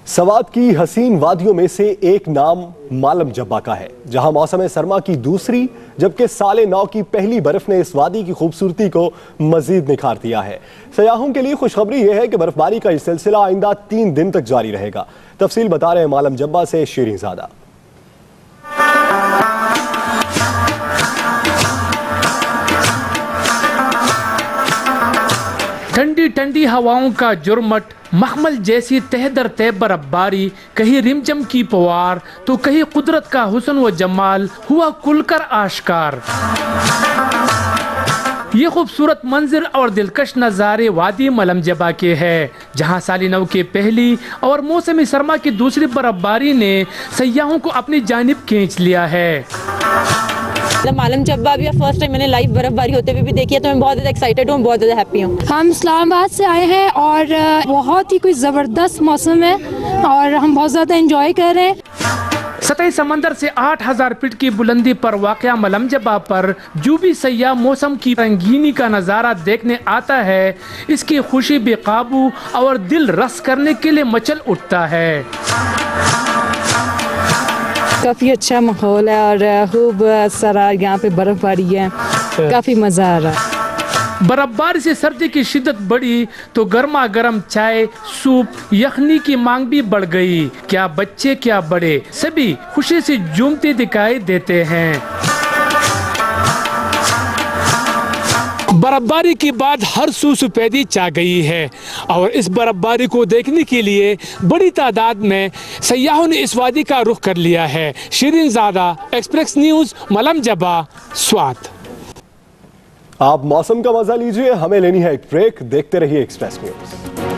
सवात की हसीन वादियों में से एक नाम मालम जब्बा का है, जहां मौसम सरमा की दूसरी जबकि साले 9 की पहली बर्फ ने इस वादी की खूबसूरती को मजीद निखार दिया है। सयाहों के लिए खुशखबरी यह है कि बर्फबारी का यह सिलसिला आइंदा 3 दिन तक जारी रहेगा। तफसील बता रहे हैं मालम जब्बा से शीरीन ज़ादा। ठंडी ठंडी हवाओं का जुर्मट, महमल जैसी तह दर तह बर्फबारी, कहीं रिमझम की पुवार तो कहीं कुदरत का हुस्न व जमाल हुआ खुलकर आश्कार। ये खूबसूरत मंजर और दिलकश नज़ारे वादी मालम जब्बा के हैं, जहां साली 9 की पहली और मौसमी सरमा की दूसरी बर्फबारी ने सयाहों को अपनी जानिब खींच लिया है। मालम जब्बा भी फर्स्ट टाइम मैंने लाइव बर्फबारी होते हुए भी देखी है, तो मैं बहुत ज़्यादा एक्साइटेड हूँ, बहुत ज़्यादा हैप्पी हूँ। हम इस्लामाबाद से आए हैं और बहुत ही कोई ज़बरदस्त मौसम है और हम बहुत ज़्यादा एंजॉय कर रहे हैं। सतह समंदर से 8000 फीट की बुलंदी पर वाक़या मालम जब्बा पर जो भी सयाह मौसम की रंगीनी का नज़ारा देखने आता है, इसकी खुशी बेकाबू और दिल रस करने के लिए मचल उठता है। काफ़ी अच्छा माहौल है और खूब सारा यहाँ पे बर्फबारी है, काफ़ी मज़ा आ रहा है। बर्फबारी से सर्दी की शिद्दत बढ़ी तो गर्मा गर्म चाय, सूप, यखनी की मांग भी बढ़ गई। क्या बच्चे क्या बड़े, सभी खुशी से झूमते दिखाई देते हैं। बर्फबारी के बाद हर सू सफेदी छा गई है और इस बर्फबारी को देखने के लिए बड़ी तादाद में सयाहों ने इस वादी का रुख कर लिया है। शीरीन ज़ादा, एक्सप्रेस न्यूज़, मालम जब्बा, स्वात। आप मौसम का मजा लीजिए, हमें लेनी है एक ब्रेक। देखते रहिए एक्सप्रेस न्यूज़।